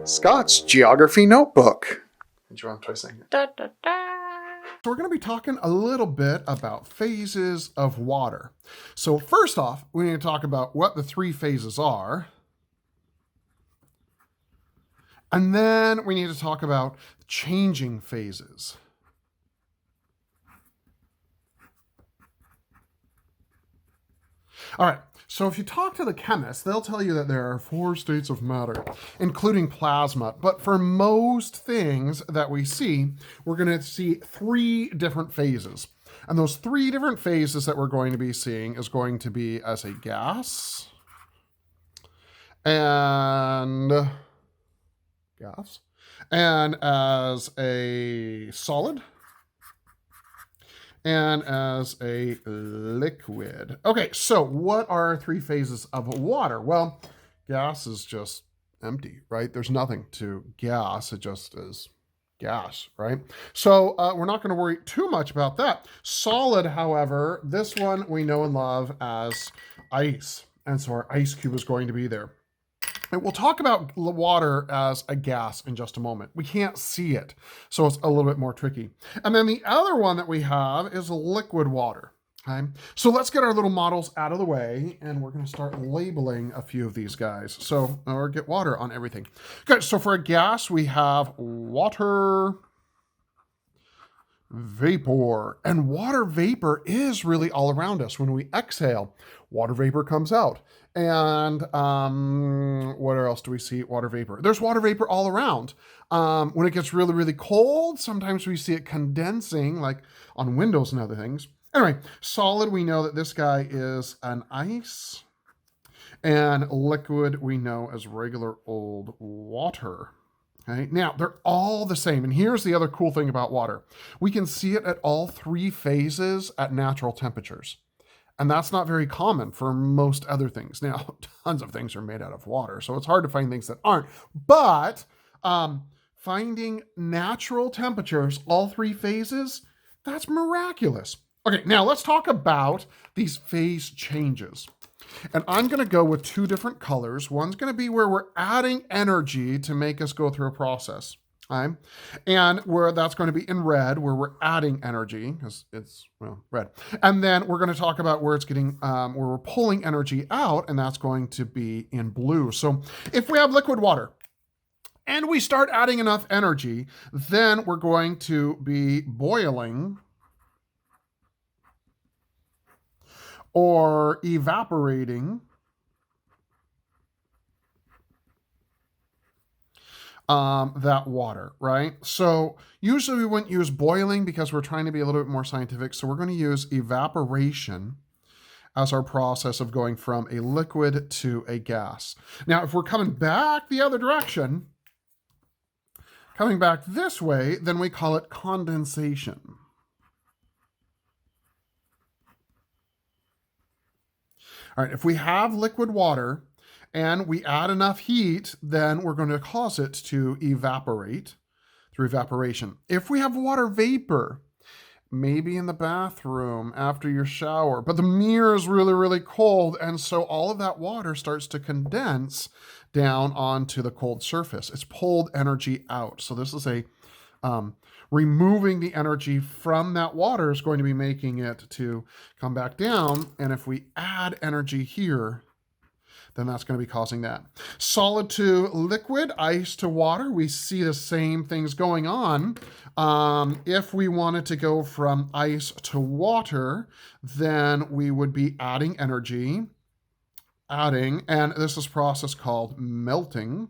Scott's Geography Notebook. Did you want to try saying it? Da, da, da. So we're going to be talking a little bit about phases of water. So first off, we need to talk about what the three phases are. And then we need to talk about changing phases. All right, so if you talk to the chemists, they'll tell you that there are 4 states of matter, including plasma. But for most things that we see, we're going to see 3 different phases. And those 3 different phases that we're going to be seeing is going to be as a gas, and as a solid, and as a liquid. Okay, so what are 3 phases of water? Well, gas is just empty, right? There's nothing to gas. It just is gas, right? So we're not going to worry too much about that. Solid, however, this one we know and love as ice. And so our ice cube is going to be there. And we'll talk about water as a gas in just a moment. We can't see it, so it's a little bit more tricky. And then the other one that we have is liquid water. Okay, so let's get our little models out of the way, and we're going to start labeling a few of these guys. So, or get water on everything. Good. So for a gas, we have water vapor, and water vapor is really all around us. When we exhale, water vapor comes out. And what else do we see? Water vapor. There's water vapor all around. When it gets really, really cold, sometimes we see it condensing, like on windows and other things. Anyway, solid, we know that this guy is an ice. And liquid, we know as regular old water. Okay, now they're all the same. And here's the other cool thing about water. We can see it at all 3 phases at natural temperatures. And that's not very common for most other things. Now, tons of things are made out of water, so it's hard to find things that aren't. But finding natural temperatures, all 3 phases, that's miraculous. Okay, now let's talk about these phase changes. And I'm going to go with 2 different colors. One's going to be where we're adding energy to make us go through a process. Okay? And where that's going to be in red, where we're adding energy, because it's, well, red. And then we're going to talk about where it's getting, where we're pulling energy out, and that's going to be in blue. So if we have liquid water, and we start adding enough energy, then we're going to be boiling or evaporating that water, right? So usually we wouldn't use boiling because we're trying to be a little bit more scientific. So we're going to use evaporation as our process of going from a liquid to a gas. Now, if we're coming back the other direction, coming back this way, then we call it condensation. All right, if we have liquid water and we add enough heat, then we're going to cause it to evaporate through evaporation. If we have water vapor, maybe in the bathroom after your shower, but the mirror is really, really cold, and so all of that water starts to condense down onto the cold surface. It's pulled energy out. So this is a removing the energy from that water is going to be making it to come back down. And if we add energy here, then that's going to be causing that. Solid to liquid, ice to water, we see the same things going on. If we wanted to go from ice to water, then we would be adding energy, and this is a process called melting.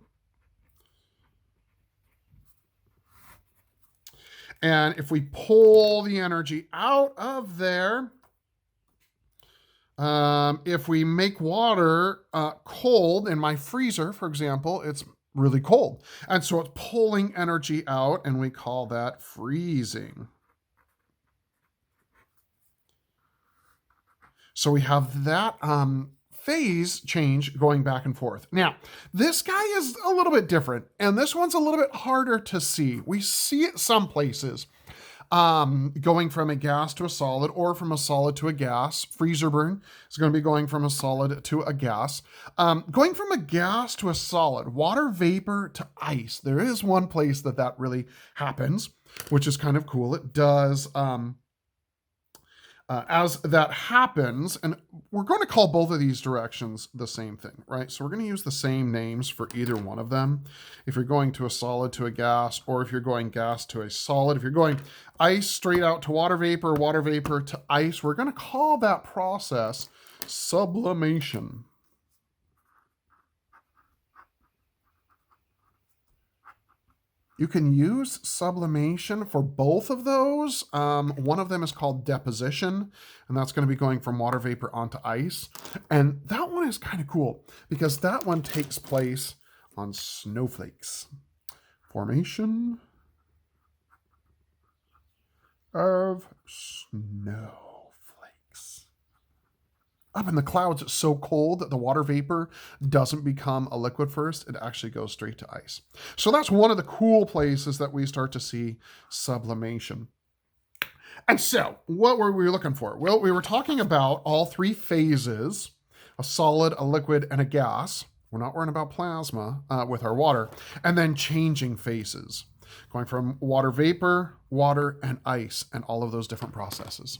And if we pull the energy out of there, if we make water cold, in my freezer, for example, it's really cold. And so it's pulling energy out, and we call that freezing. So we have that phase change going back and forth. Now, this guy is a little bit different, and this one's a little bit harder to see. We see it some places. going from a gas to a solid or from a solid to a gas. Freezer burn is going to be going from a solid to a gas. Going from a gas to a solid, water vapor to ice. There is one place that really happens, which is kind of cool. It does, as that happens, and we're going to call both of these directions the same thing, right? So we're going to use the same names for either one of them. If you're going to a solid to a gas, or if you're going gas to a solid, if you're going ice straight out to water vapor to ice, we're going to call that process sublimation. You can use sublimation for both of those. One of them is called deposition, and that's going to be going from water vapor onto ice. And that one is kind of cool because that one takes place on snowflakes. Formation of snowflakes. Up in the clouds, it's so cold that the water vapor doesn't become a liquid first. It actually goes straight to ice. So that's one of the cool places that we start to see sublimation. And so what were we looking for? Well, we were talking about all three phases, a solid, a liquid, and a gas. We're not worrying about plasma with our water. And then changing phases, going from water vapor, water, and ice, and all of those different processes.